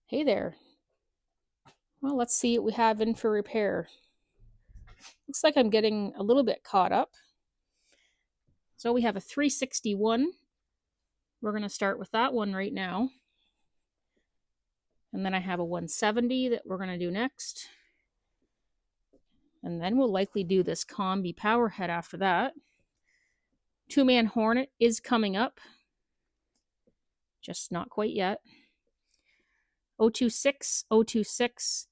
Hey there. Well, let's see what we have in for repair. Looks like I'm getting a little bit caught up. So we have a 361. We're going to start with that one right now. And then I have a 170 that we're going to do next. And then we'll likely do this combi power head after that. Two-man Hornet is coming up. Just not quite yet. 026, 026.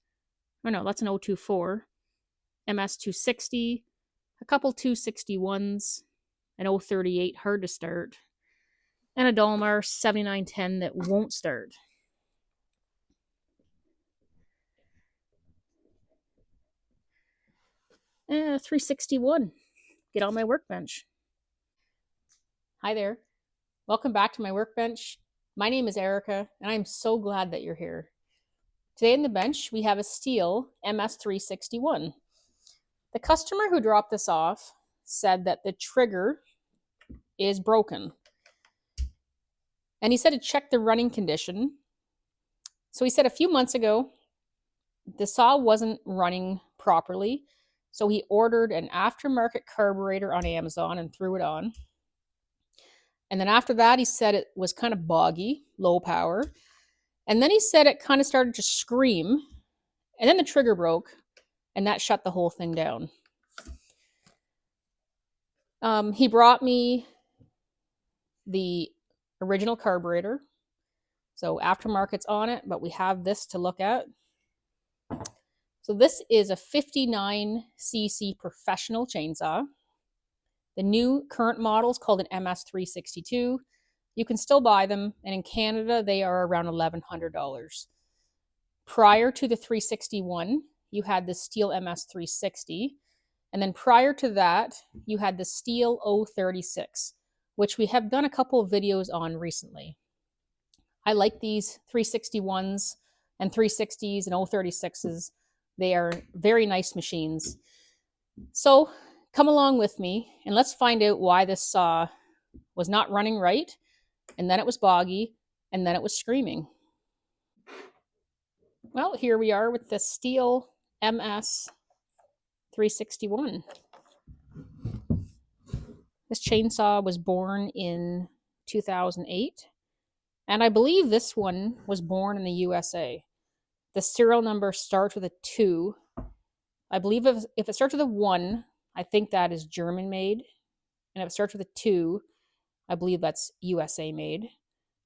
Oh no, that's an 024. MS360. A couple 261s. An 038, hard to start. And a Dalmar 7910 that won't start. Eh, 361. Get on my workbench. Hi there. Welcome back to my workbench. My name is Erica, and I'm so glad that you're here. Today in the bench, we have a Stihl MS361. The customer who dropped this off said that the trigger is broken. And he said to check the running condition. So he said a few months ago, the saw wasn't running properly. So he ordered an aftermarket carburetor on Amazon and threw it on. And then after that, he said it was kind of boggy, low power. And then he said it kind of started to scream. And then the trigger broke, and that shut the whole thing down. He brought me the original carburetor. So aftermarket's on it, but we have this to look at. So this is a 59cc professional chainsaw. The new current model is called an MS362. You can still buy them, and in Canada, they are around $1,100. Prior to the 361, you had the Stihl MS360. And then prior to that, you had the Stihl 036, which we have done a couple of videos on recently. I like these 361s and 360s and 036s. They are very nice machines. So come along with me and let's find out why this saw was not running right, and then it was boggy, and then it was screaming. Well, here we are with the Stihl MS361. This chainsaw was born in 2008, and I believe this one was born in the USA. The serial number starts with a 2. I believe if it starts with a 1, I think that is German made. And if it starts with a 2, I believe that's USA made.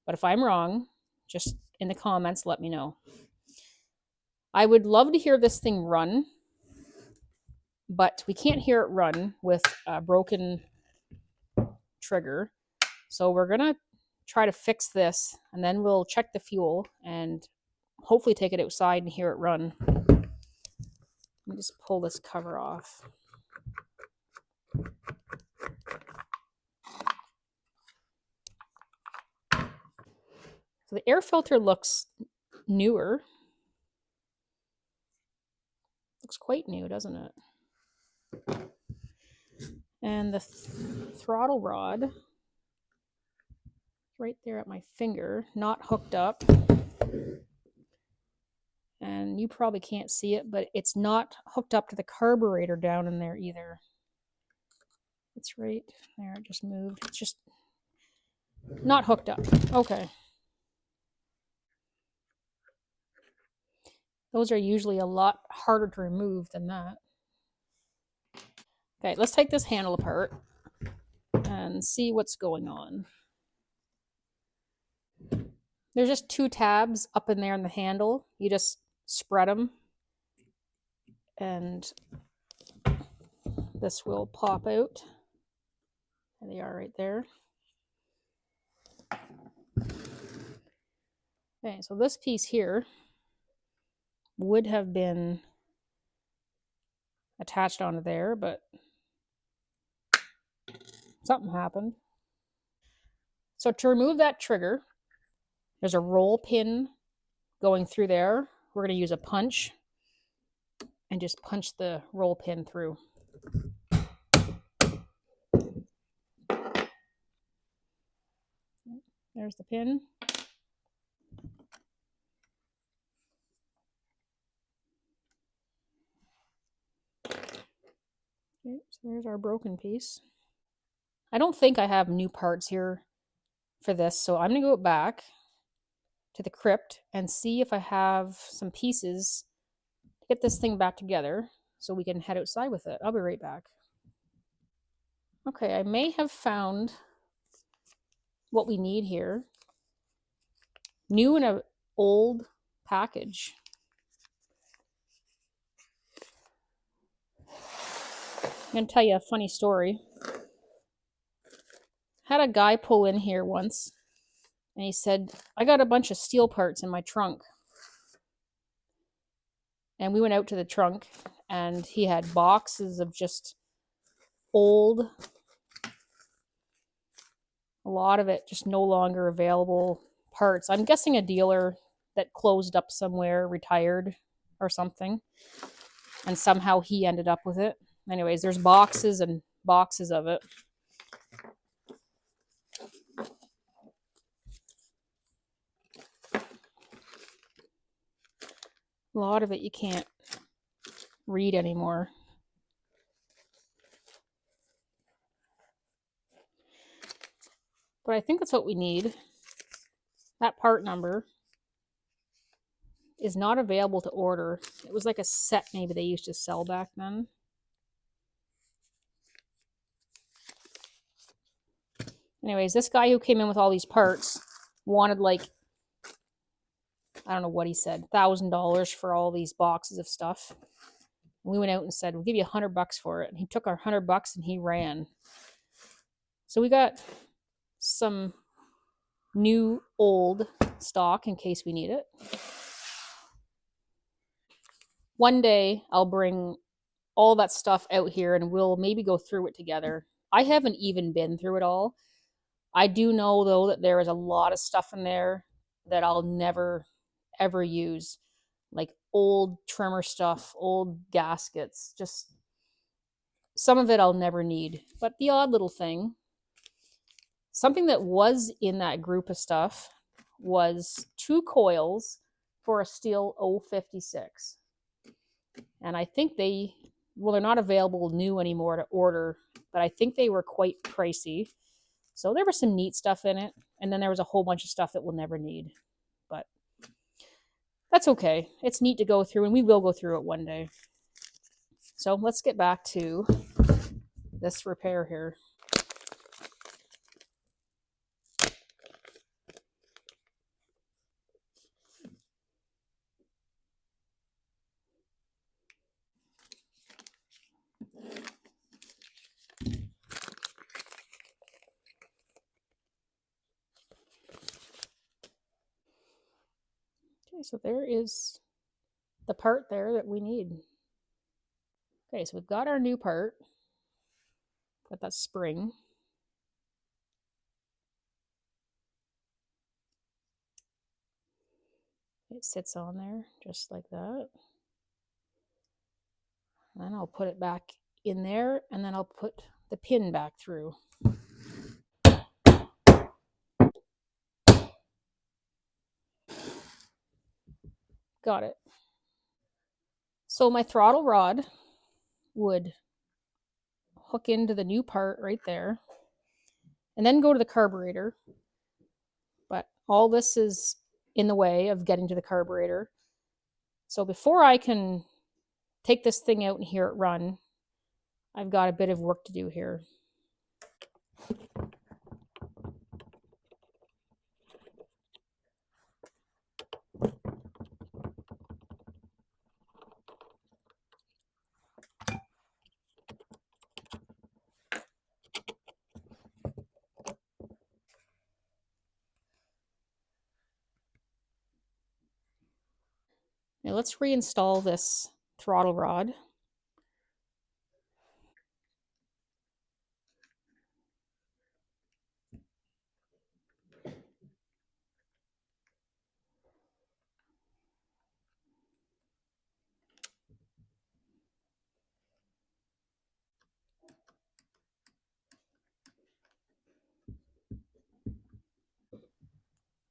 But if I'm wrong, just in the comments, let me know. I would love to hear this thing run, but we can't hear it run with a broken trigger. So we're going to try to fix this, and then we'll check the fuel and hopefully take it outside and hear it run. Let me just pull this cover off. So the air filter looks newer. Looks quite new, doesn't it? And the throttle rod, right there at my finger, not hooked up. And you probably can't see it, but it's not hooked up to the carburetor down in there either. It's right there, it just moved. It's just not hooked up. Okay. Those are usually a lot harder to remove than that. Okay, let's take this handle apart and see what's going on. There's just 2 tabs up in there in the handle. You just spread them and this will pop out. There they are right there. Okay, so this piece here would have been attached onto there, but something happened. So to remove that trigger, there's a roll pin going through there. We're going to use a punch and just punch the roll pin through. There's the pin. So here's our broken piece. I don't think I have new parts here for this, so I'm going to go back to the crypt and see if I have some pieces to get this thing back together so we can head outside with it. I'll be right back. Okay, I may have found what we need here. New in an old package. I'm going to tell you a funny story. Had a guy pull in here once and he said, I got a bunch of Stihl parts in my trunk. And we went out to the trunk and he had boxes of just old, a lot of it just no longer available parts. I'm guessing a dealer that closed up somewhere, retired or something, and somehow he ended up with it. Anyways, there's boxes and boxes of it. A lot of it you can't read anymore. But I think that's what we need. That part number is not available to order. It was like a set maybe they used to sell back then. Anyways, this guy who came in with all these parts wanted like, I don't know what he said, $1,000 for all these boxes of stuff. And we went out and said, we'll give you $100 for it. And he took our $100 and he ran. So we got some new old stock in case we need it. One day I'll bring all that stuff out here and we'll maybe go through it together. I haven't even been through it all. I do know though that there is a lot of stuff in there that I'll never ever use, like old trimmer stuff, old gaskets, just some of it I'll never need, but the odd little thing. Something that was in that group of stuff was 2 coils for a Stihl 056. And I think they're not available new anymore to order, but I think they were quite pricey. So there was some neat stuff in it. And then there was a whole bunch of stuff that we'll never need. But that's okay. It's neat to go through, and we will go through it one day. So let's get back to this repair here. Okay, so there is the part there that we need. Okay, so we've got our new part. Got that spring. It sits on there just like that. And then I'll put it back in there, and then I'll put the pin back through. Got it. So my throttle rod would hook into the new part right there and then go to the carburetor. But all this is in the way of getting to the carburetor. So before I can take this thing out and hear it run, I've got a bit of work to do here. Now let's reinstall this throttle rod.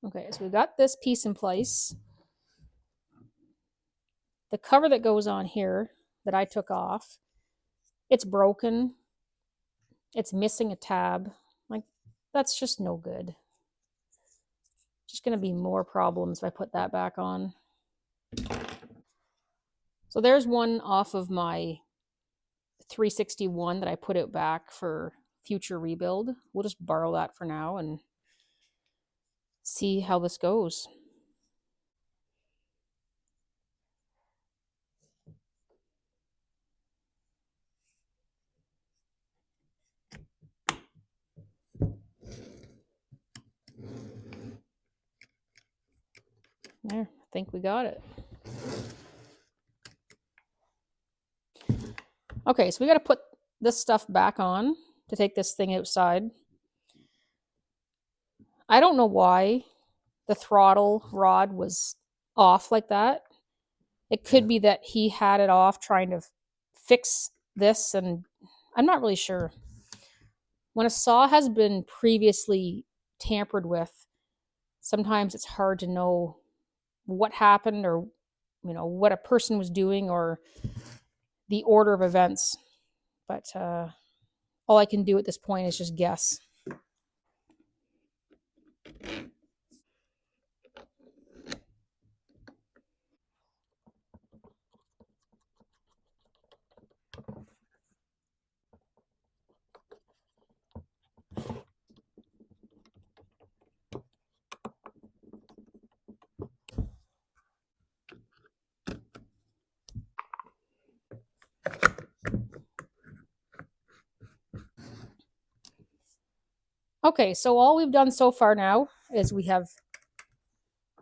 Okay, so we've got this piece in place. The cover that goes on here that I took off It's broken. It's missing a tab. Like, that's just no good. Just going to be more problems if I put that back on. So there's one off of my 361 that I put it back for future rebuild. We'll just borrow that for now and see how this goes. There, I think we got it. Okay, so we got to put this stuff back on to take this thing outside. I don't know why the throttle rod was off like that. It could be that he had it off trying to fix this, and I'm not really sure. When a saw has been previously tampered with, sometimes it's hard to know what happened, or what a person was doing, or the order of events. But all I can do at this point is just guess. Okay, so all we've done so far now is we have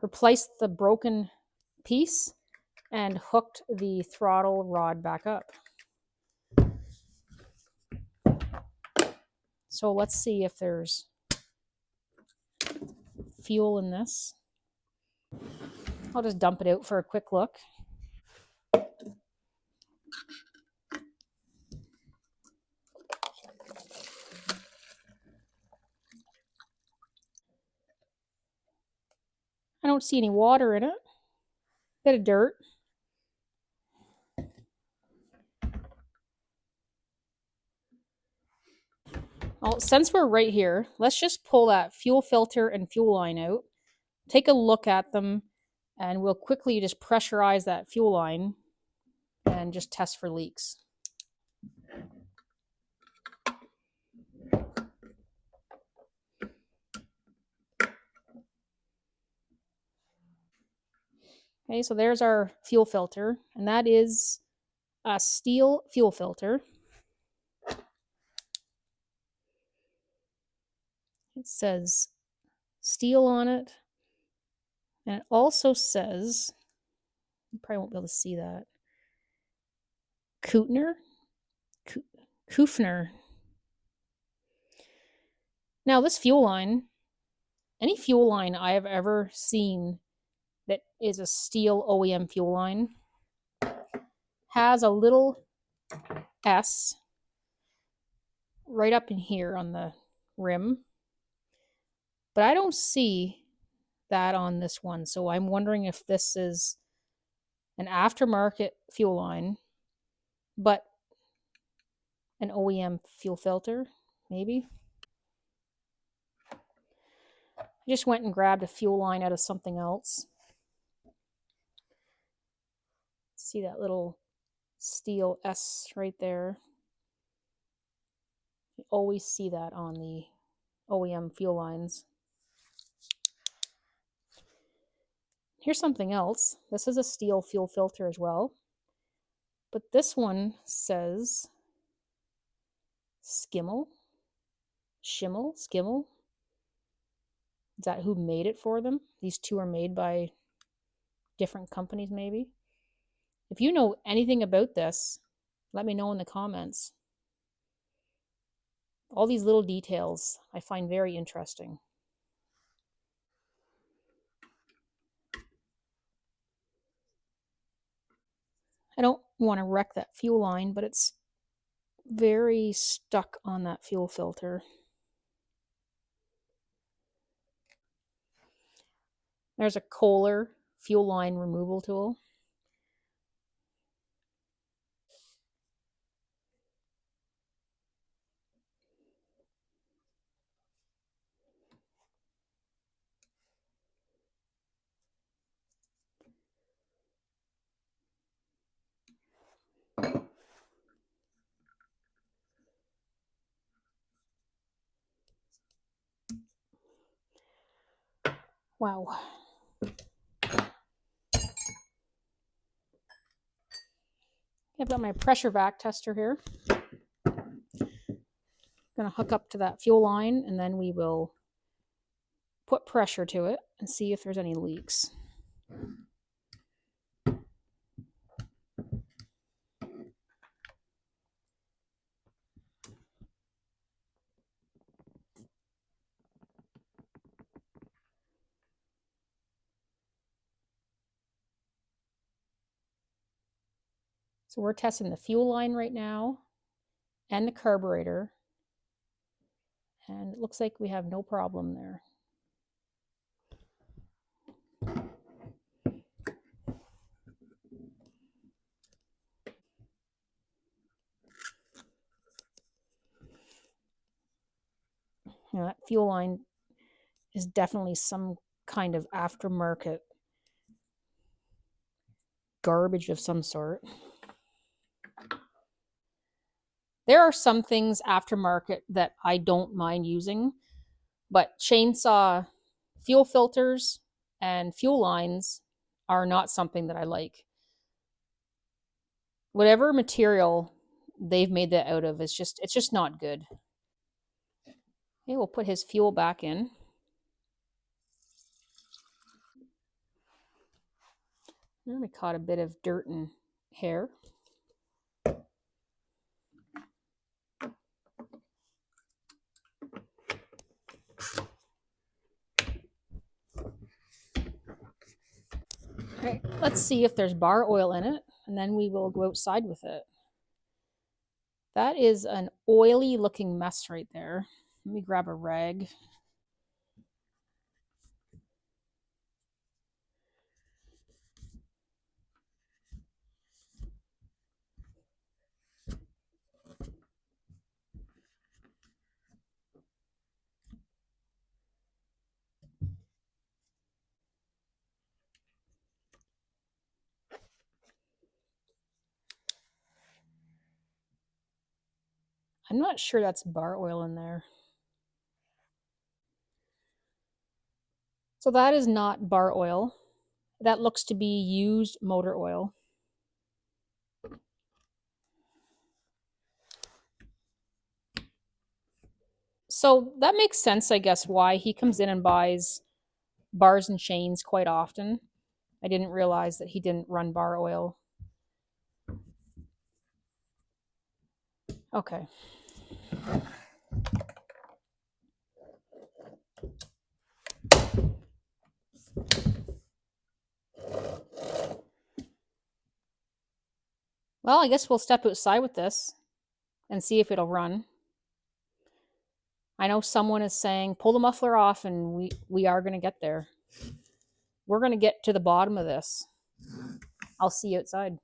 replaced the broken piece and hooked the throttle rod back up. So let's see if there's fuel in this. I'll just dump it out for a quick look. I don't see any water in it. Bit of dirt. Well, since we're right here, let's just pull that fuel filter and fuel line out, take a look at them, and we'll quickly just pressurize that fuel line and just test for leaks. Okay, so there's our fuel filter, and that is a Stihl fuel filter. It says Stihl on it, and it also says, you probably won't be able to see that, Kufner. Now this fuel line, any fuel line I have ever seen that is a Stihl OEM fuel line, has a little S right up in here on the rim, but I don't see that on this one. So I'm wondering if this is an aftermarket fuel line, but an OEM fuel filter, maybe. I just went and grabbed a fuel line out of something else. See that little Stihl S right there? You always see that on the OEM fuel lines. Here's something else. This is a Stihl fuel filter as well, but this one says Skimmel. Skimmel. Is that who made it for them? These two are made by different companies, maybe. If you know anything about this, let me know in the comments. All these little details I find very interesting. I don't want to wreck that fuel line, but it's very stuck on that fuel filter. There's a Kohler fuel line removal tool. Wow. I've got my pressure vac tester here. Going to hook up to that fuel line, and then we will put pressure to it and see if there's any leaks. So we're testing the fuel line right now and the carburetor, and it looks like we have no problem there. You know, that fuel line is definitely some kind of aftermarket garbage of some sort. There are some things aftermarket that I don't mind using, but chainsaw fuel filters and fuel lines are not something that I like. Whatever material they've made that out of is it's just not good. Okay, we'll put his fuel back in. And we caught a bit of dirt and hair. Okay, let's see if there's bar oil in it, and then we will go outside with it. That is an oily looking mess right there. Let me grab a rag. I'm not sure that's bar oil in there. So that is not bar oil. That looks to be used motor oil. So that makes sense, I guess, why he comes in and buys bars and chains quite often. I didn't realize that he didn't run bar oil. Okay. Well, I guess we'll step outside with this and see if it'll run. I know someone is saying, pull the muffler off, and we are going to get there. We're going to get to the bottom of this. I'll see you outside.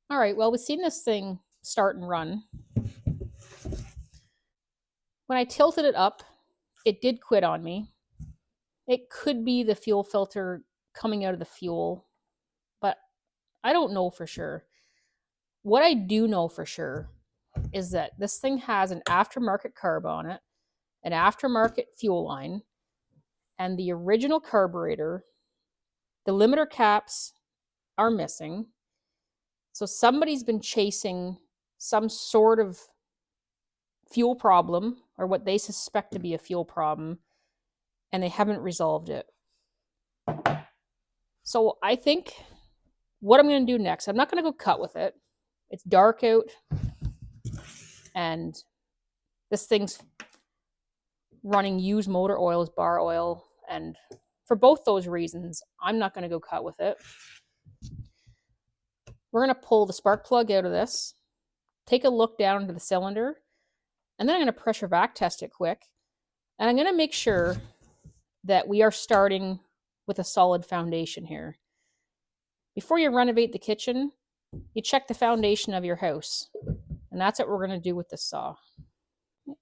All right, well, we've seen this thing start and run. When I tilted it up, it did quit on me. It could be the fuel filter coming out of the fuel, but I don't know for sure. What I do know for sure is that this thing has an aftermarket carb on it, an aftermarket fuel line, and the original carburetor. The limiter caps are missing. So somebody's been chasing some sort of fuel problem, or what they suspect to be a fuel problem, and they haven't resolved it. So I think what I'm going to do next, I'm not going to go cut with it. It's dark out, and this thing's running used motor oil as bar oil, and for both those reasons, I'm not going to go cut with it. We're going to pull the spark plug out of this, take a look down into the cylinder, and then I'm going to pressure vac test it quick. And I'm going to make sure that we are starting with a solid foundation here. Before you renovate the kitchen, you check the foundation of your house. And that's what we're going to do with this saw.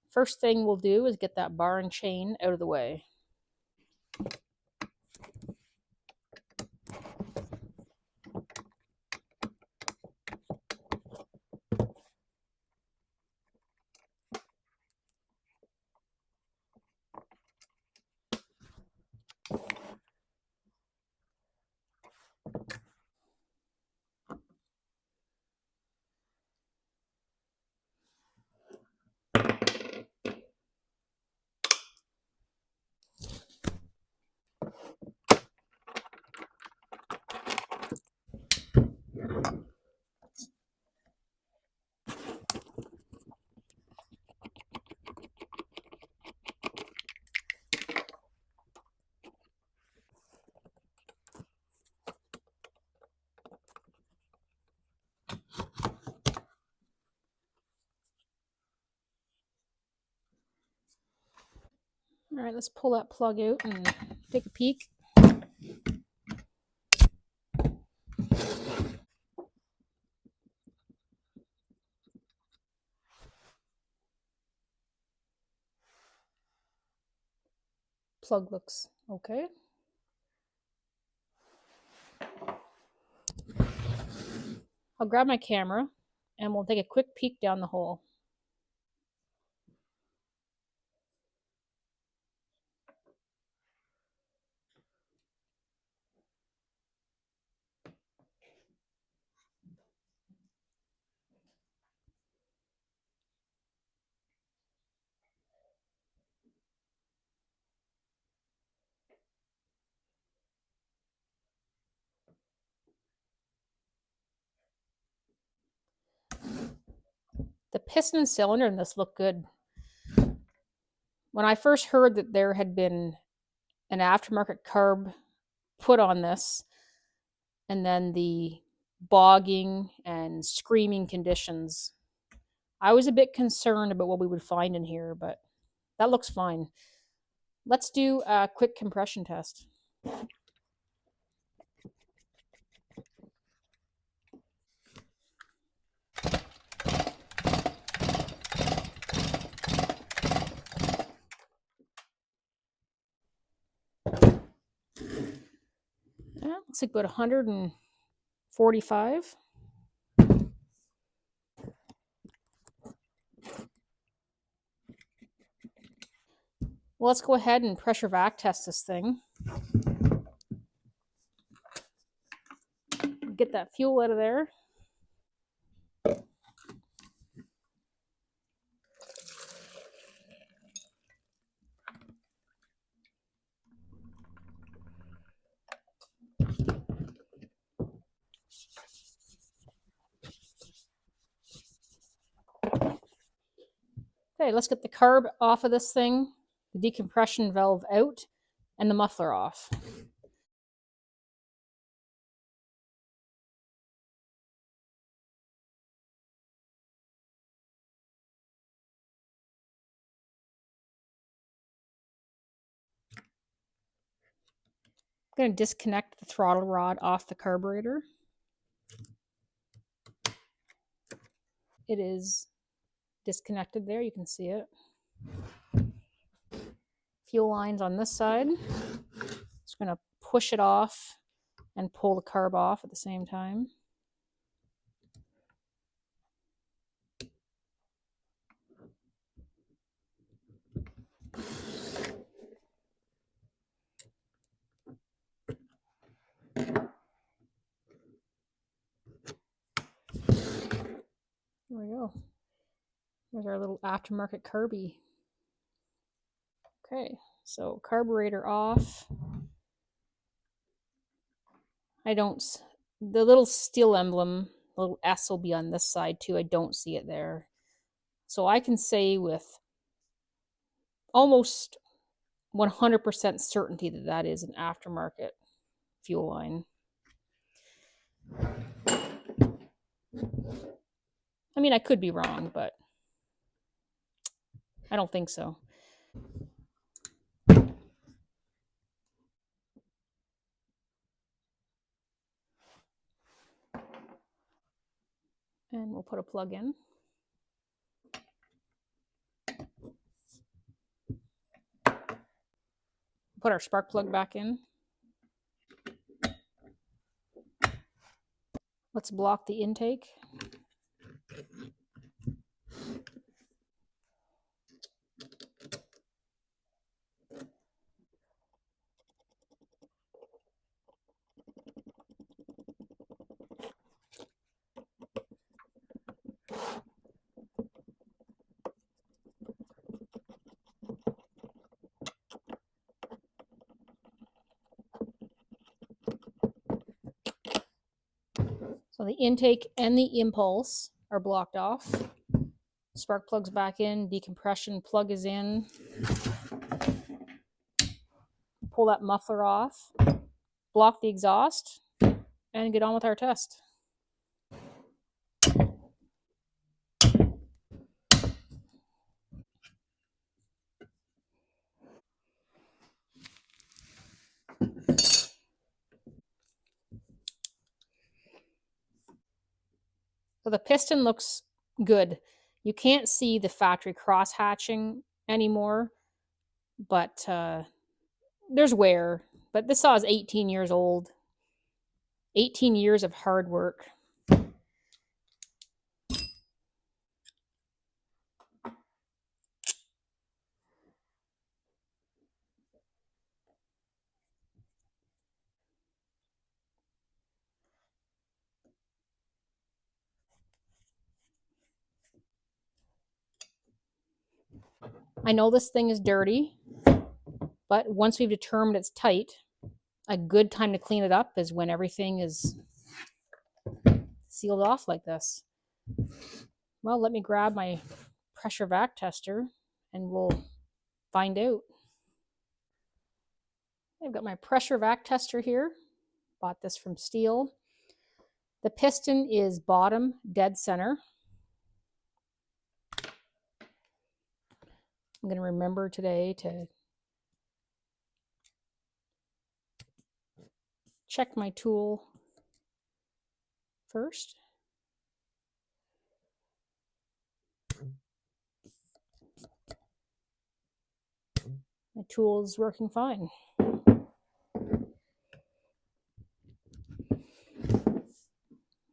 First thing we'll do is get that bar and chain out of the way. All right, let's pull that plug out and take a peek. Plug looks okay. I'll grab my camera and we'll take a quick peek down the hole. The piston and cylinder in this look good. When I first heard that there had been an aftermarket carb put on this, and then the bogging and screaming conditions, I was a bit concerned about what we would find in here, but that looks fine. Let's do a quick compression test. Looks like about 145. Well, let's go ahead and pressure vac test this thing. Get that fuel out of there. Okay, let's get the carb off of this thing, the decompression valve out, and the muffler off. I'm going to disconnect the throttle rod off the carburetor. It is disconnected there, you can see it. Fuel lines on this side. Just going to push it off and pull the carb off at the same time. There we go. There's our little aftermarket carby. Okay, so carburetor off. The little Stihl emblem, the little S will be on this side too. I don't see it there. So I can say with almost 100% certainty that that is an aftermarket fuel line. I mean, I could be wrong, but I don't think so. And we'll put a plug in. Put our spark plug back in. Let's block the intake. So the intake and the impulse are blocked off. Spark plug's back in, decompression plug is in. Pull that muffler off, block the exhaust, and get on with our test. So the piston looks good. You can't see the factory cross hatching anymore, but there's wear. But this saw is 18 years old. 18 years of hard work. I know this thing is dirty, but once we've determined it's tight, a good time to clean it up is when everything is sealed off like this. Well, let me grab my pressure vac tester and we'll find out. I've got my pressure vac tester here. Bought this from Stihl. The piston is bottom dead center. I'm going to remember today to check my tool first. My tool is working fine.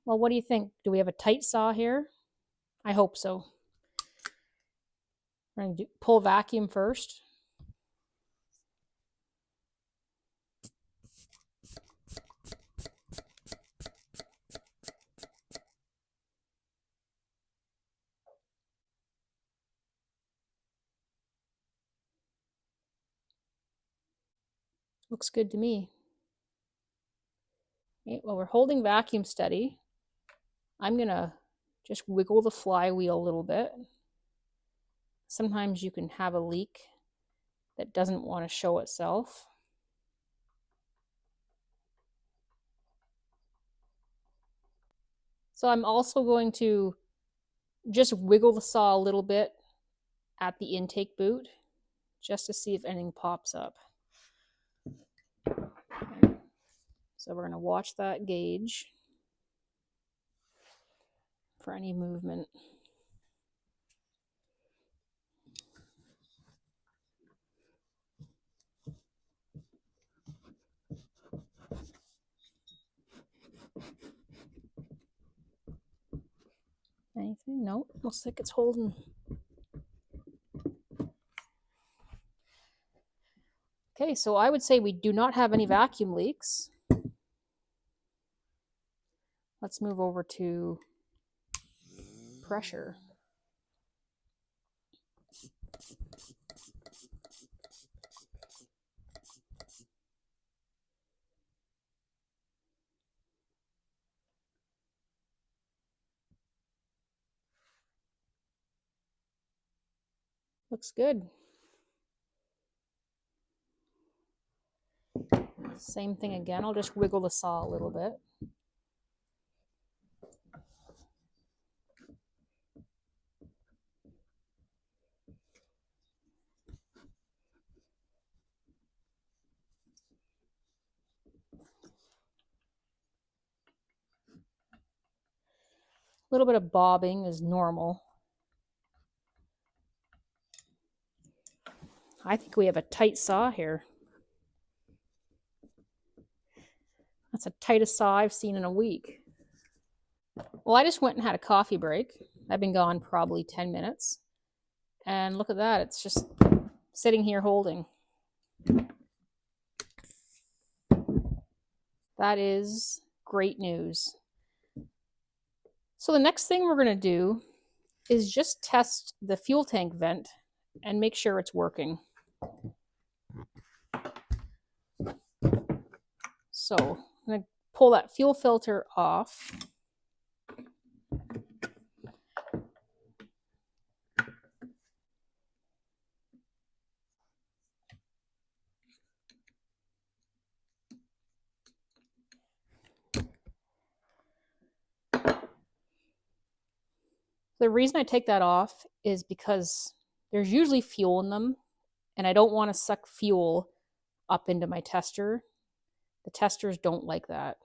Well, what do you think? Do we have a tight saw here? I hope so. We're going to pull vacuum first. Looks good to me. Okay, well, we're holding vacuum steady. I'm going to just wiggle the flywheel a little bit. sometimes you can have a leak that doesn't want to show itself. So I'm also going to just wiggle the saw a little bit at the intake boot just to see if anything pops up. So we're going to watch that gauge for any movement. Anything? No, looks like it's holding. Okay, so I would say we do not have any vacuum leaks. Let's move over to pressure. Looks good. Same thing again. I'll just wiggle the saw a little bit. A little bit of bobbing is normal. I think we have a tight saw here. That's the tightest saw I've seen in a week. Well, I just went and had a coffee break. I've been gone probably 10 minutes. And look at that, it's just sitting here holding. That is great news. So the next thing we're going to do is just test the fuel tank vent and make sure it's working. So I'm going to pull that fuel filter off. The reason I take that off is because there's usually fuel in them, and I don't want to suck fuel up into my tester. The testers don't like that.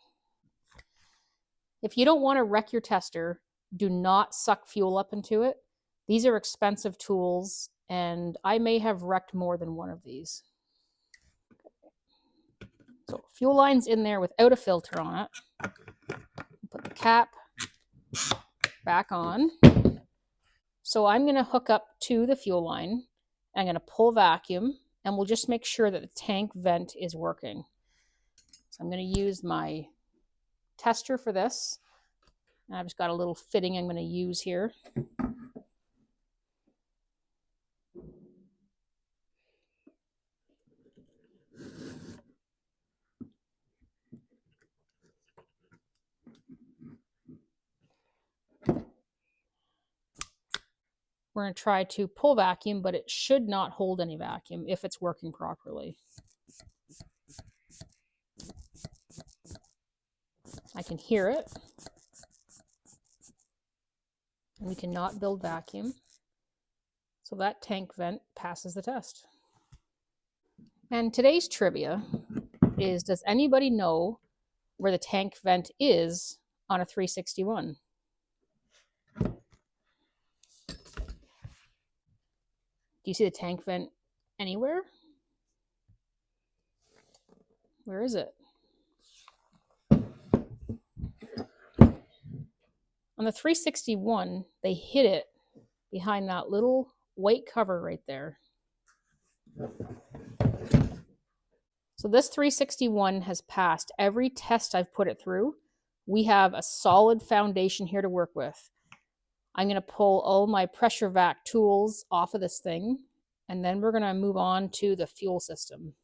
If you don't want to wreck your tester, do not suck fuel up into it. These are expensive tools, and I may have wrecked more than one of these. So fuel line's in there without a filter on it. Put the cap back on. So I'm going to hook up to the fuel line. I'm going to pull vacuum, and we'll just make sure that the tank vent is working. So I'm going to use my tester for this. And I've just got a little fitting I'm going to use here. We're going to try to pull vacuum, but it should not hold any vacuum if it's working properly. I can hear it. And we cannot build vacuum. So that tank vent passes the test. And today's trivia is, does anybody know where the tank vent is on a 361? Do you see the tank vent anywhere? Where is it? On the 361, they hid it behind that little white cover right there. So this 361 has passed every test I've put it through. We have a solid foundation here to work with. I'm going to pull all my pressure vac tools off of this thing, and then we're going to move on to the fuel system.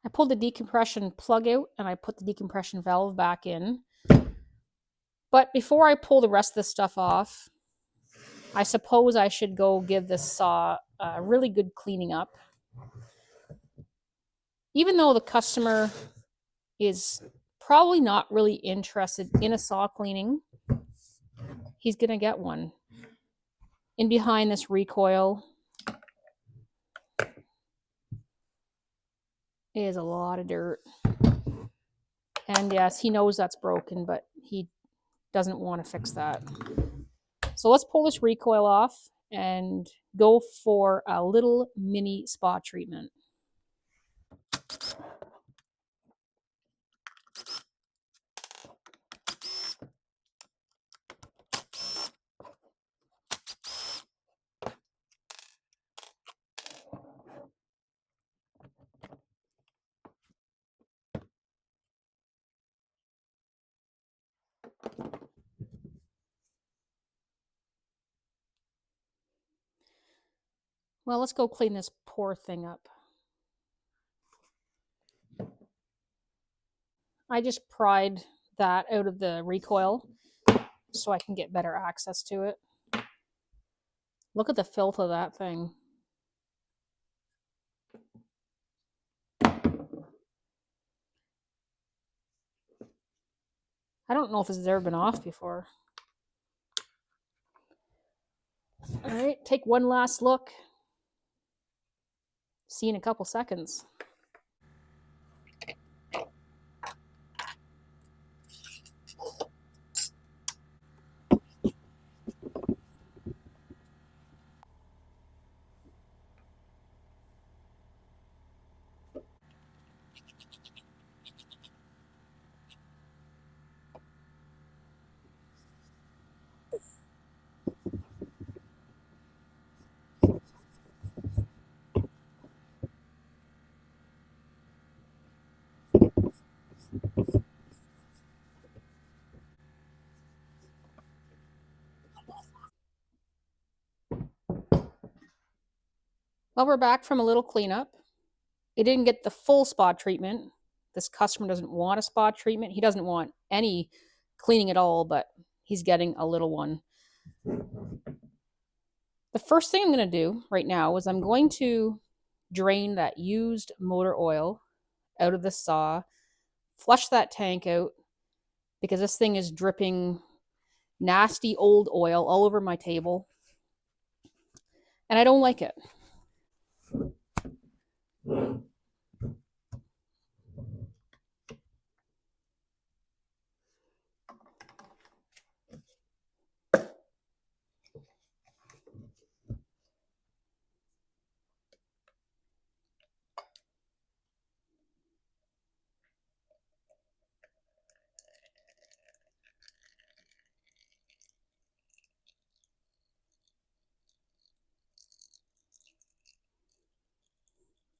I pulled the decompression plug out, and I put the decompression valve back in. But before I pull the rest of this stuff off, I suppose I should go give this saw a really good cleaning up. Even though the customer is probably not really interested in a saw cleaning, he's going to get one. In behind this recoil is a lot of dirt. And yes, he knows that's broken, but he doesn't want to fix that. So let's pull this recoil off and go for a little mini spa treatment. Well, let's go clean this poor thing up. I just pried that out of the recoil so I can get better access to it. Look at the filth of that thing. I don't know if this has ever been off before. All right, take one last look. See you in a couple seconds. Well, we're back from a little cleanup. It didn't get the full spa treatment. This customer doesn't want a spa treatment. He doesn't want any cleaning at all, but he's getting a little one. The first thing I'm going to do right now is I'm going to drain that used motor oil out of the saw, flush that tank out, because this thing is dripping nasty old oil all over my table, and I don't like it.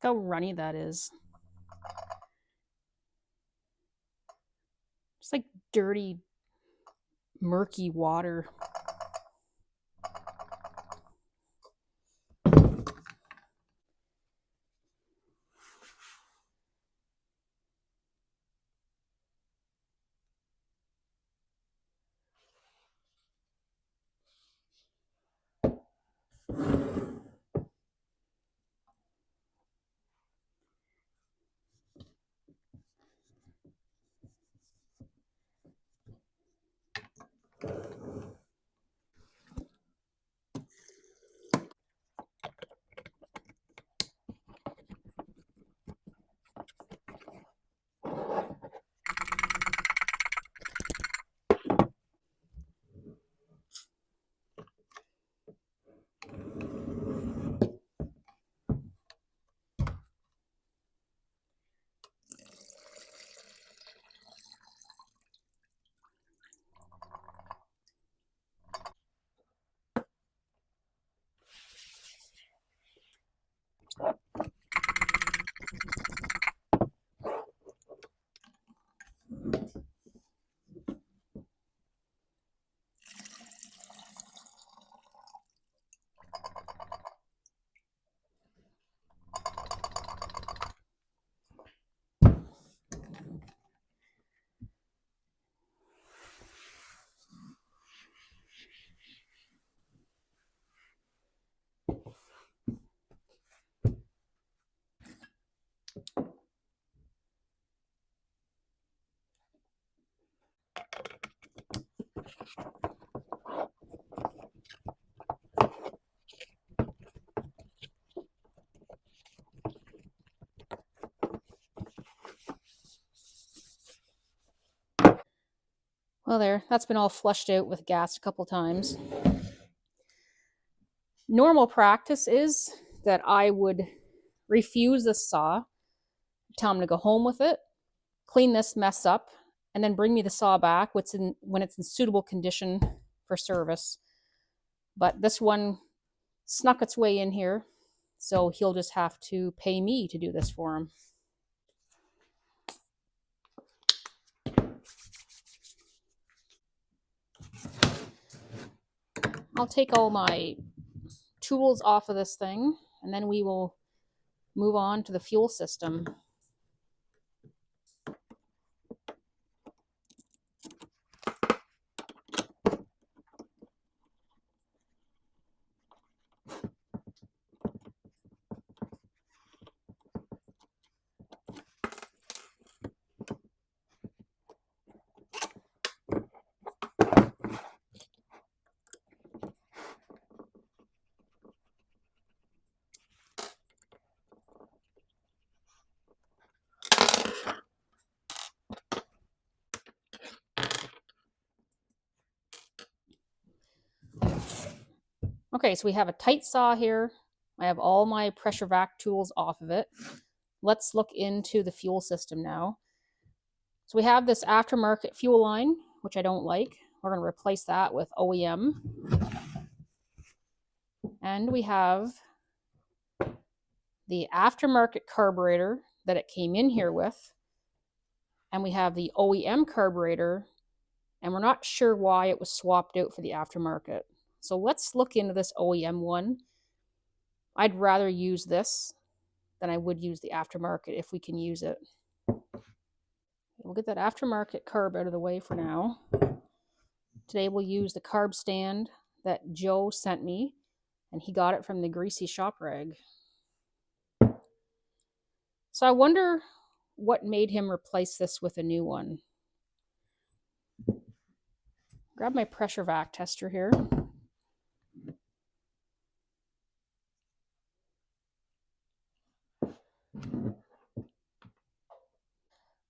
Look how runny that is. It's like dirty, murky water. Well, there, that's been all flushed out with gas a couple times. Normal practice is that I would refuse the saw, tell him to go home with it, clean this mess up, and then bring me the saw back when it's in suitable condition for service. But this one snuck its way in here, so he'll just have to pay me to do this for him. I'll take all my tools off of this thing, and then we will move on to the fuel system. Okay, so we have a tight saw here. I have all my pressure vac tools off of it. Let's look into the fuel system now. So we have this aftermarket fuel line, which I don't like. We're going to replace that with OEM. And we have the aftermarket carburetor that it came in here with. And we have the OEM carburetor, and we're not sure why it was swapped out for the aftermarket. So let's look into this OEM one. I'd rather use this than I would use the aftermarket if we can use it. We'll get that aftermarket carb out of the way for now. Today we'll use the carb stand that Joe sent me, and he got it from the Greasy Shop Rag. So I wonder what made him replace this with a new one. Grab my pressure vac tester here.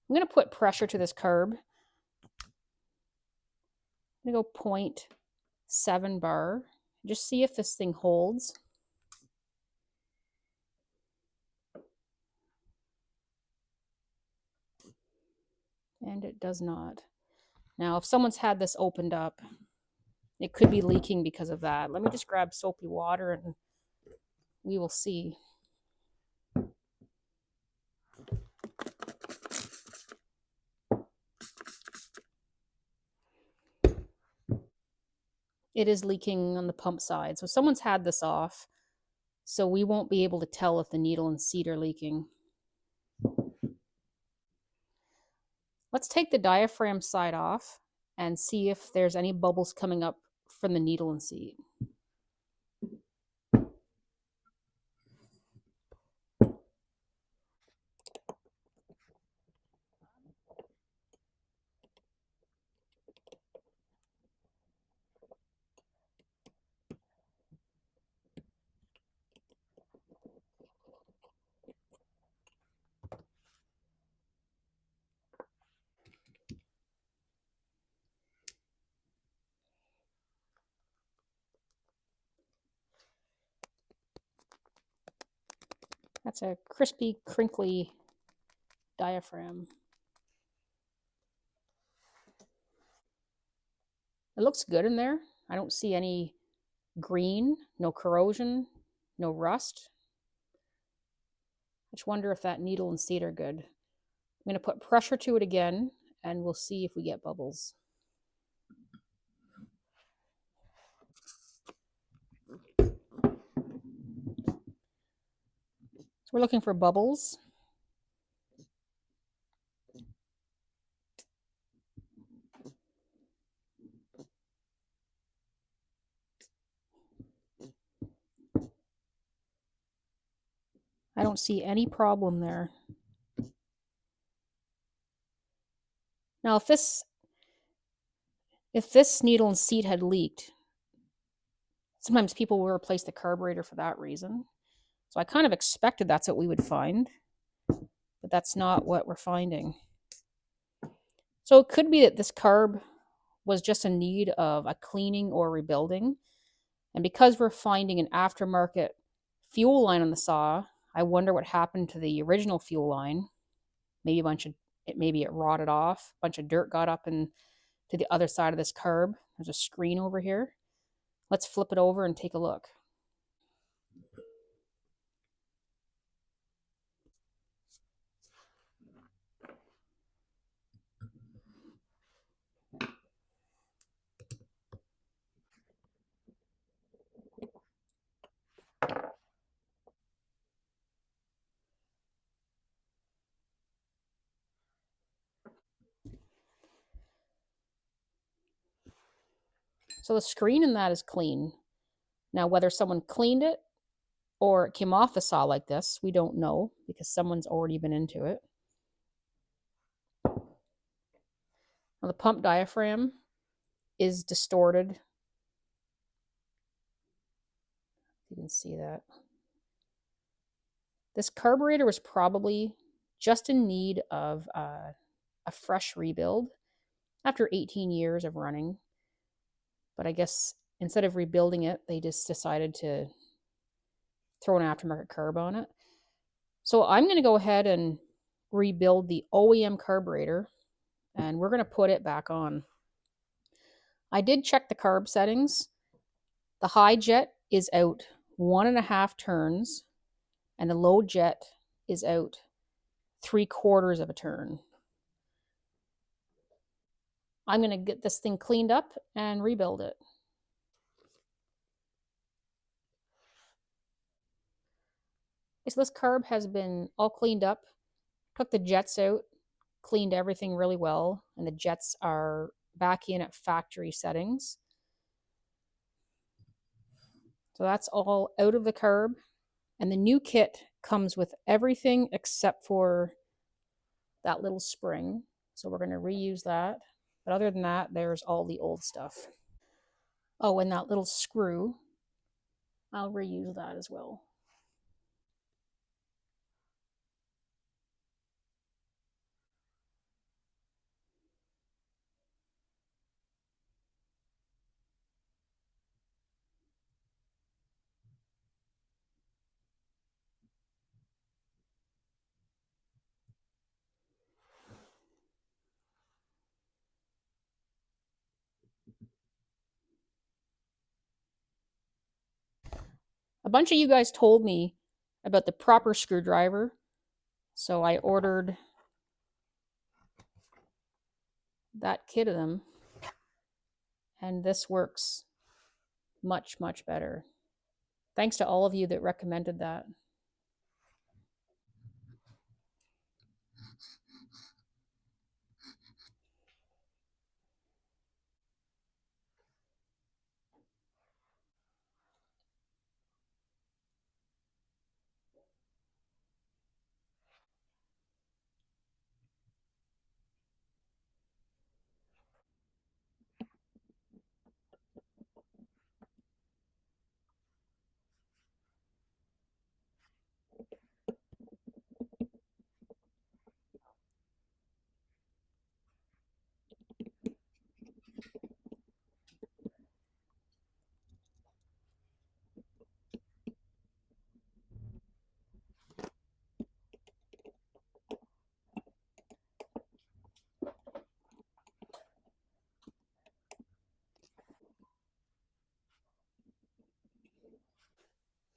I'm going to put pressure to this carb. I'm going to go 0.7 bar. Just see if this thing holds. And it does not. Now, if someone's had this opened up, it could be leaking because of that. Let me just grab soapy water and we will see. It is leaking on the pump side. So someone's had this off. So we won't be able to tell if the needle and seat are leaking. Let's take the diaphragm side off and see if there's any bubbles coming up from the needle and seat. That's a crispy, crinkly diaphragm. It looks good in there. I don't see any green, no corrosion, no rust. I just wonder if that needle and seat are good. I'm going to put pressure to it again, and we'll see if we get bubbles. So we're looking for bubbles. I don't see any problem there. Now, if this If this needle and seat had leaked, sometimes people will replace the carburetor for that reason. So I kind of expected that's what we would find, but that's not what we're finding. So it could be that this carb was just in need of a cleaning or rebuilding. And because we're finding an aftermarket fuel line on the saw, I wonder what happened to the original fuel line. Maybe it rotted off. A bunch of dirt got up and to the other side of this carb. There's a screen over here. Let's flip it over and take a look. So the screen in that is clean. Now, whether someone cleaned it or it came off the saw like this, we don't know because someone's already been into it. Now, the pump diaphragm is distorted. You can see that. This carburetor was probably just in need of a fresh rebuild after 18 years of running. But I guess instead of rebuilding it, they just decided to throw an aftermarket carb on it. So I'm going to go ahead and rebuild the OEM carburetor, and we're going to put it back on. I did check the carb settings. The high jet is out 1.5 turns, and the low jet is out 3/4 of a turn. I'm going to get this thing cleaned up and rebuild it. So this carb has been all cleaned up. Took the jets out, cleaned everything really well, and the jets are back in at factory settings. So that's all out of the carb. And the new kit comes with everything except for that little spring. So we're going to reuse that. But other than that, there's all the old stuff. Oh, and that little screw, I'll reuse that as well. A bunch of you guys told me about the proper screwdriver, so I ordered that kit of them, and this works much, much better. Thanks to all of you that recommended that.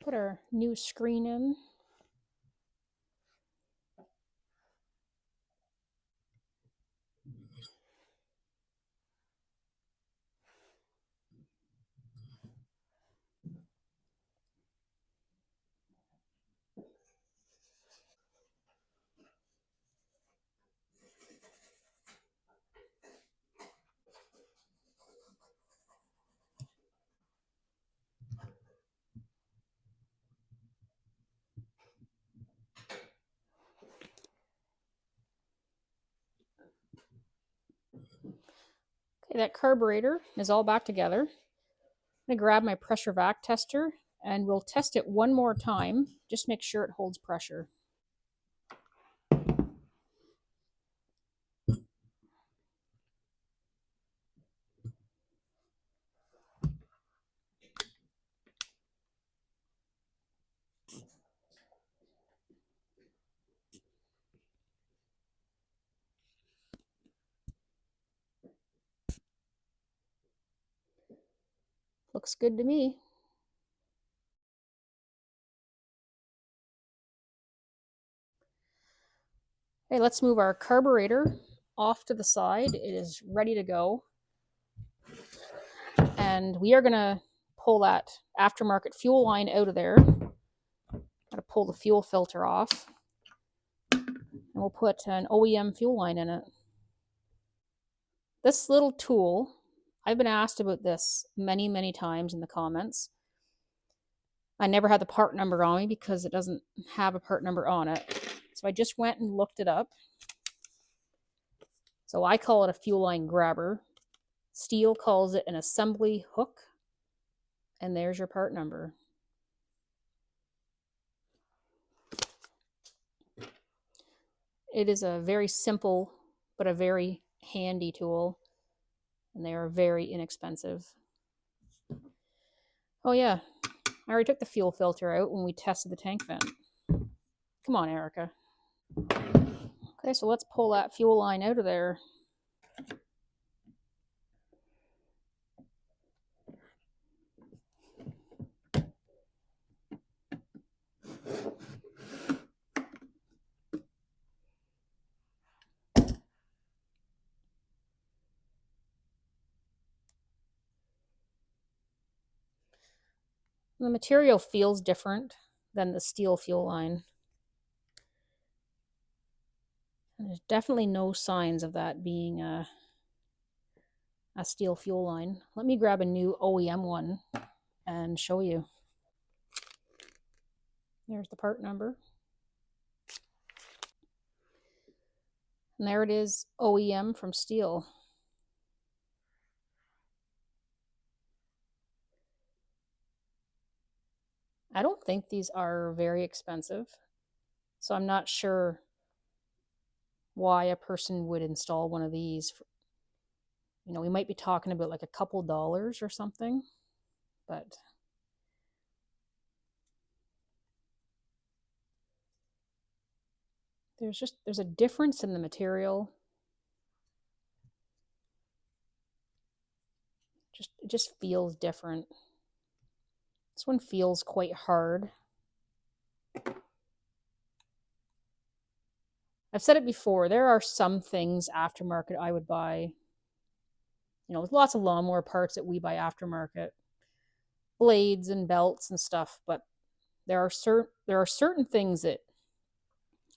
Put our new screen in. Okay, that carburetor is all back together. I'm going to grab my pressure vac tester and we'll test it one more time. Just make sure it holds pressure. Looks good to me. Okay, let's move our carburetor off to the side. It is ready to go. And we are going to pull that aftermarket fuel line out of there. Got to pull the fuel filter off. And we'll put an OEM fuel line in it. This little tool, I've been asked about this many, many times in the comments. I never had the part number on me because it doesn't have a part number on it. So I just went and looked it up. So I call it a fuel line grabber. Stihl calls it an assembly hook. And there's your part number. It is a very simple, but a very handy tool. And they are very inexpensive. Oh yeah, I already took the fuel filter out when we tested the tank vent. Come on, Erica. Okay, so let's pull that fuel line out of there. The material feels different than the Stihl fuel line. There's definitely no signs of that being a Stihl fuel line. Let me grab a new OEM one and show you. There's the part number. And there it is, OEM from Stihl. I don't think these are very expensive, so I'm not sure why a person would install one of these. You know, we might be talking about like a couple dollars or something, but there's a difference in the material. It just feels different. This one feels quite hard. I've said it before, there are some things aftermarket I would buy. You know, with lots of lawnmower parts that we buy aftermarket, blades and belts and stuff, but there are certain things that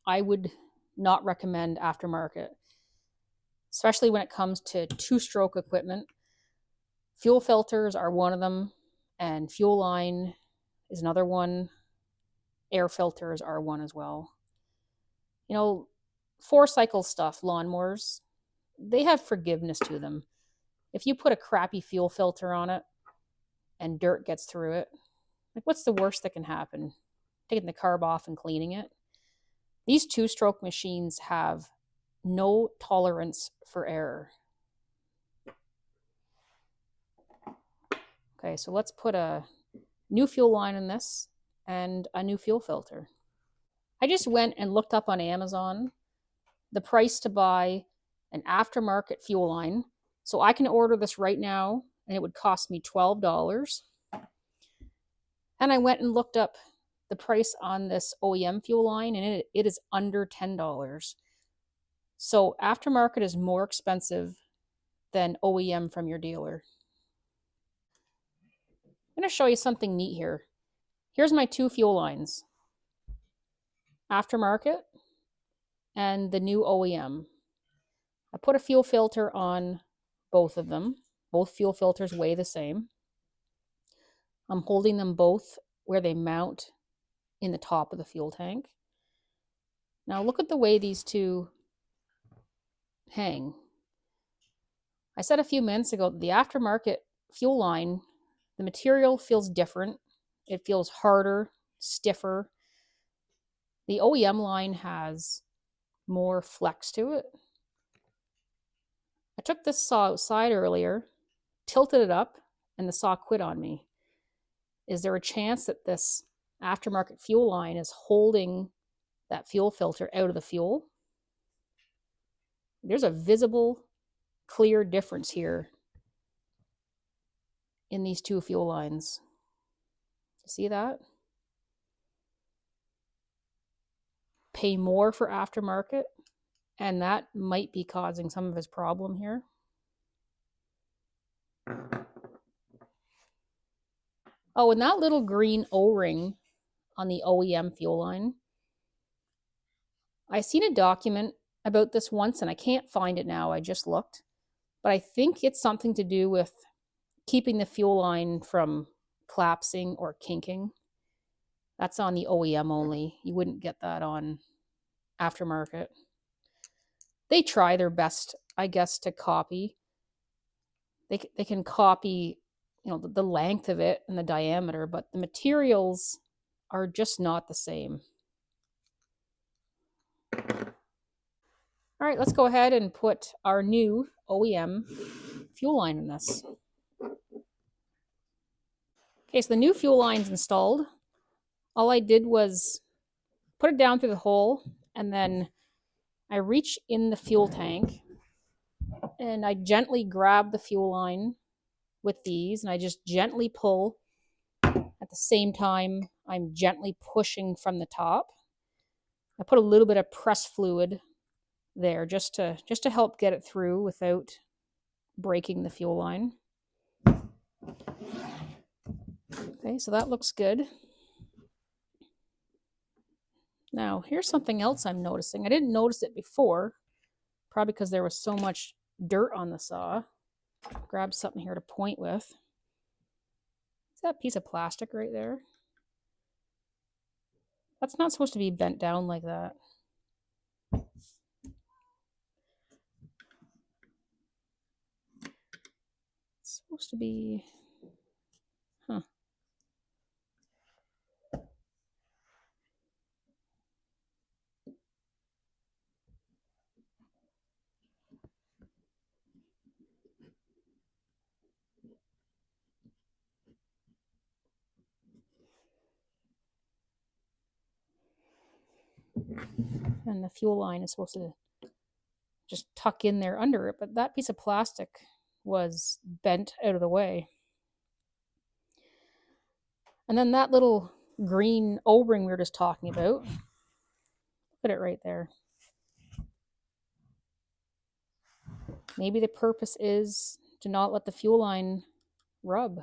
I would not recommend aftermarket, especially when it comes to two-stroke equipment. Fuel filters are one of them, and fuel line is another one. Air filters are one as well. You know, 4-cycle stuff, lawnmowers, they have forgiveness to them. If you put a crappy fuel filter on it and dirt gets through it, like what's the worst that can happen? Taking the carb off and cleaning it. These two-stroke machines have no tolerance for error. Okay, so let's put a new fuel line in this and a new fuel filter. I just went and looked up on Amazon the price to buy an aftermarket fuel line. So I can order this right now and it would cost me $12. And I went and looked up the price on this OEM fuel line and it is under $10. So aftermarket is more expensive than OEM from your dealer. I'm going to show you something neat here. Here's my two fuel lines. Aftermarket and the new OEM. I put a fuel filter on both of them. Both fuel filters weigh the same. I'm holding them both where they mount in the top of the fuel tank. Now look at the way these two hang. I said a few minutes ago that the aftermarket fuel line, the material feels different. It feels harder, stiffer. The OEM line has more flex to it. I took this saw outside earlier, tilted it up, and the saw quit on me. Is there a chance that this aftermarket fuel line is holding that fuel filter out of the fuel? There's a visible, clear difference here in these two fuel lines. See that? Pay more for aftermarket, and that might be causing some of his problem here. Oh, and that little green O-ring on the OEM fuel line, I seen a document about this once and I can't find it now. I just looked, but I think it's something to do with keeping the fuel line from collapsing or kinking. That's on the OEM only. You wouldn't get that on aftermarket. They try their best, I guess, to copy. They can copy, you know, the length of it and the diameter, but the materials are just not the same. All right, let's go ahead and put our new OEM fuel line in this. Okay, so the new fuel line's installed. All I did was put it down through the hole, and then I reach in the fuel tank and I gently grab the fuel line with these, and I just gently pull. At the same time, I'm gently pushing from the top. I put a little bit of press fluid there just to help get it through without breaking the fuel line. Okay, so that looks good. Now, here's something else I'm noticing. I didn't notice it before, probably because there was so much dirt on the saw. Grab something here to point with. Is that piece of plastic right there? That's not supposed to be bent down like that. It's supposed to be, huh. And the fuel line is supposed to just tuck in there under it, but that piece of plastic was bent out of the way. And then that little green O-ring we were just talking about, put it right there. Maybe the purpose is to not let the fuel line rub.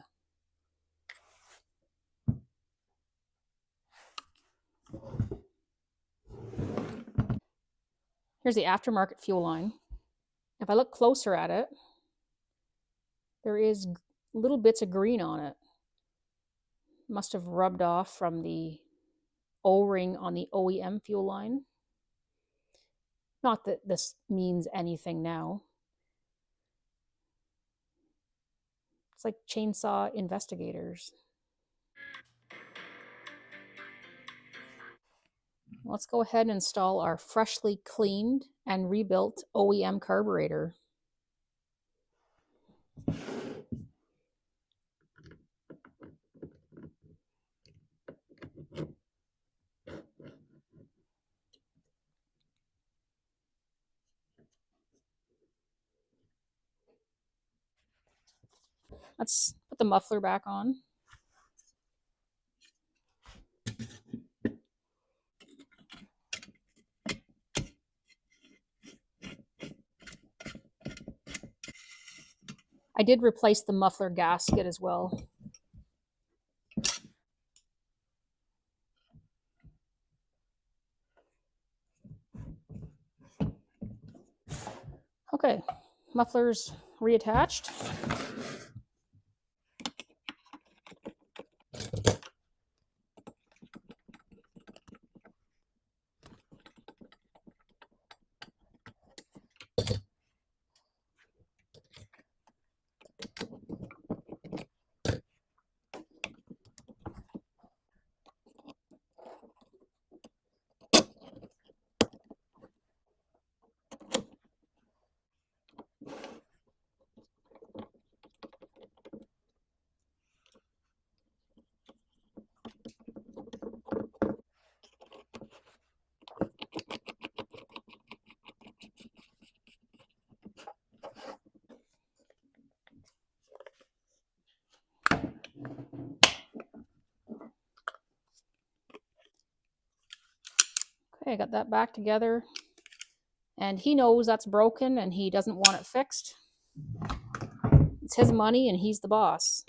Here's the aftermarket fuel line. If I look closer at it, there is little bits of green on it. Must have rubbed off from the O-ring on the OEM fuel line. Not that this means anything now. It's like chainsaw investigators. Let's go ahead and install our freshly cleaned and rebuilt OEM carburetor. Let's put the muffler back on. I did replace the muffler gasket as well. Okay, muffler's reattached. Okay, I got that back together. And he knows that's broken and he doesn't want it fixed. It's his money and he's the boss.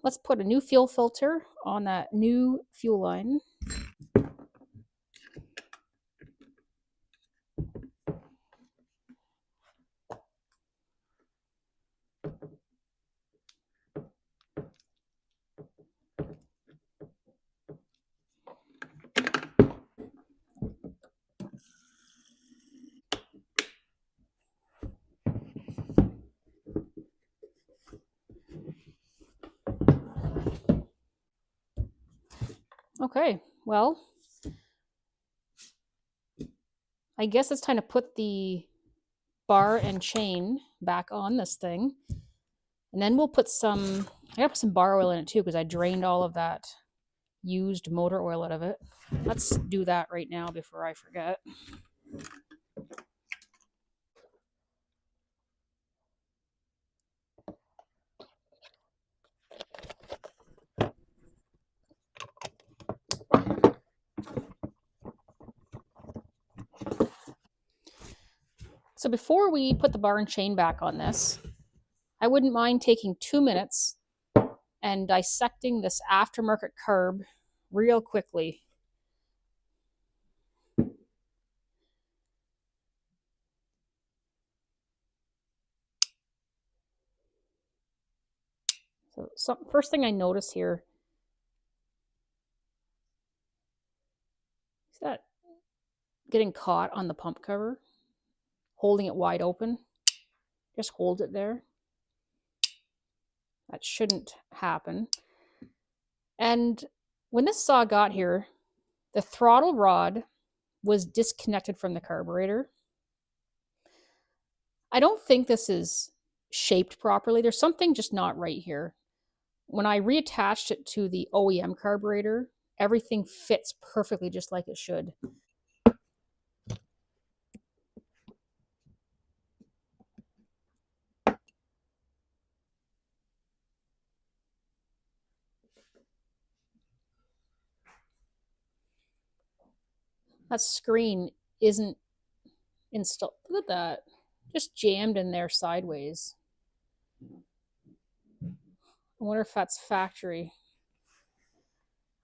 Let's put a new fuel filter on that new fuel line. Okay, well, I guess it's time to put the bar and chain back on this thing. And then we'll put some, I gotta put some bar oil in it too because I drained all of that used motor oil out of it. Let's do that right now before I forget. So before we put the bar and chain back on this, I wouldn't mind taking 2 minutes and dissecting this aftermarket carb real quickly. So first thing I notice here, is that getting caught on the pump cover, holding it wide open. Just hold it there. That shouldn't happen. And when this saw got here, the throttle rod was disconnected from the carburetor. I don't think this is shaped properly. There's something just not right here. When I reattached it to the OEM carburetor, everything fits perfectly just like it should. That screen isn't installed. Look at that. Just jammed in there sideways. I wonder if that's factory.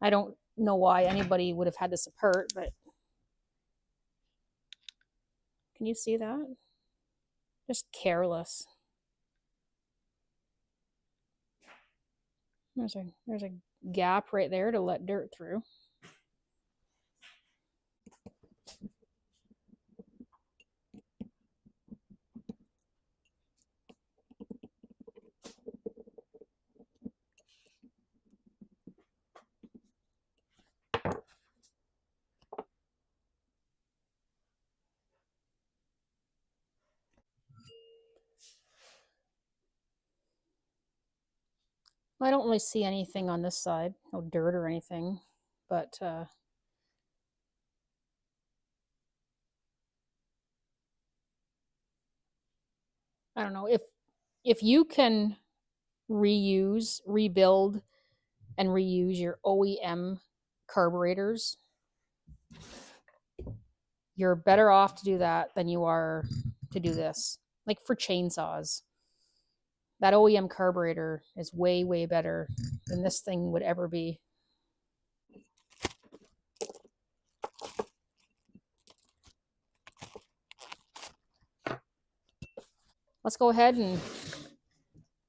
I don't know why anybody would have had this apart, but can you see that? Just careless. There's a gap right there to let dirt through. I don't really see anything on this side, no dirt or anything, but I don't know if you can reuse, rebuild, and reuse your OEM carburetors, you're better off to do that than you are to do this. Like for chainsaws, that OEM carburetor is way, way better than this thing would ever be. Let's go ahead and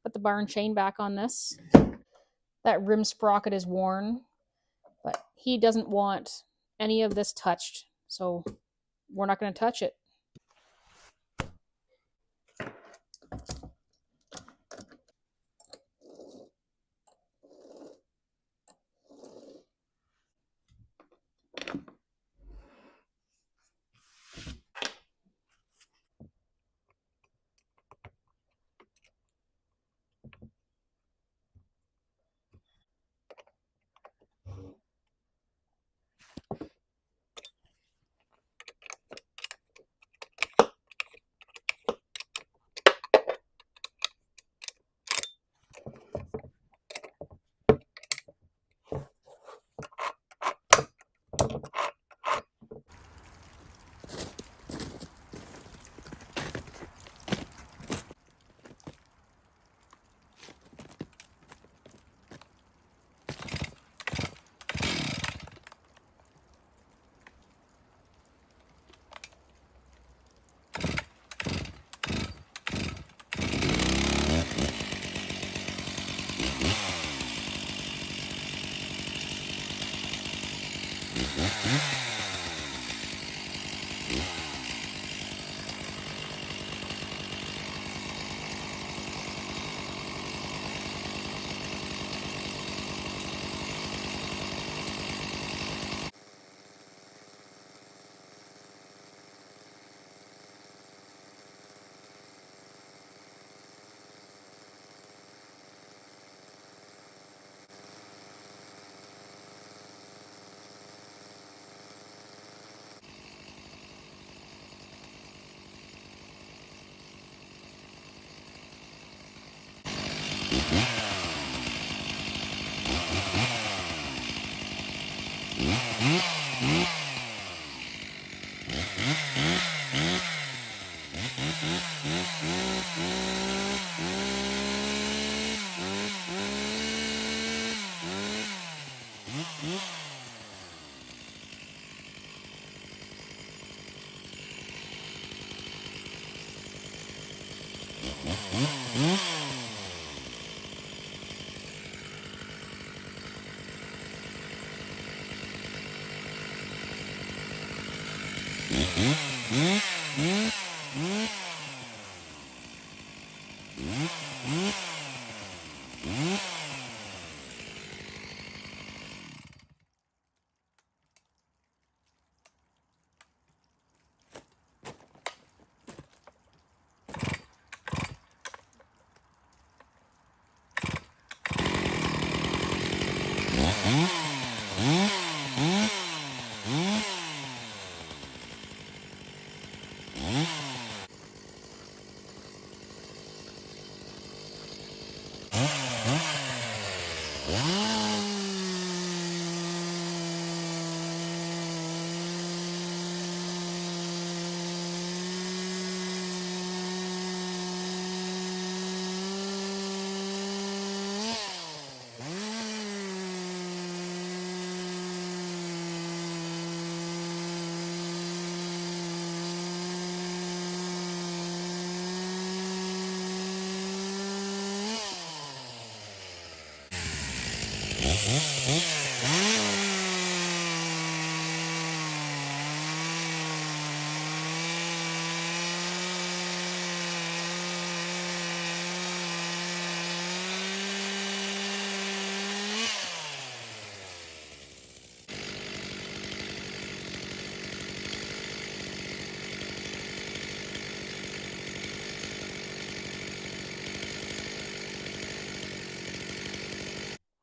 put the bar and chain back on this. That rim sprocket is worn, but he doesn't want any of this touched, so we're not going to touch it.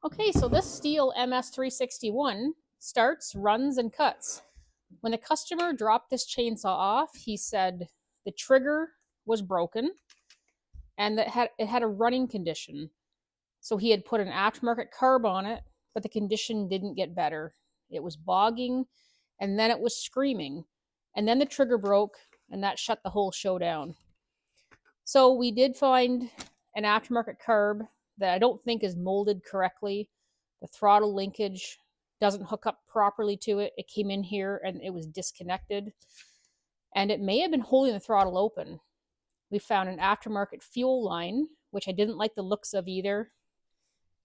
Okay, so this Stihl MS361 starts, runs, and cuts. When the customer dropped this chainsaw off, he said the trigger was broken and that it had a running condition. So he had put an aftermarket carb on it, but the condition didn't get better. It was bogging, and then it was screaming. And then the trigger broke, and that shut the whole show down. So we did find an aftermarket carb that I don't think is molded correctly. The throttle linkage doesn't hook up properly to it. It came in here and it was disconnected. And it may have been holding the throttle open. We found an aftermarket fuel line, which I didn't like the looks of either.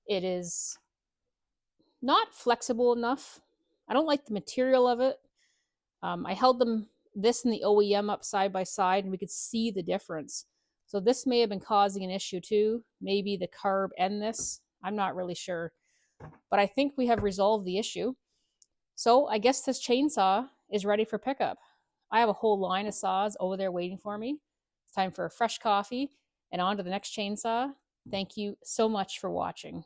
It is not flexible enough. I don't like the material of it. I held this and the OEM up side by side, and we could see the difference. So this may have been causing an issue too. Maybe the carb and this. I'm not really sure. But I think we have resolved the issue. So I guess this chainsaw is ready for pickup. I have a whole line of saws over there waiting for me. It's time for a fresh coffee and on to the next chainsaw. Thank you so much for watching.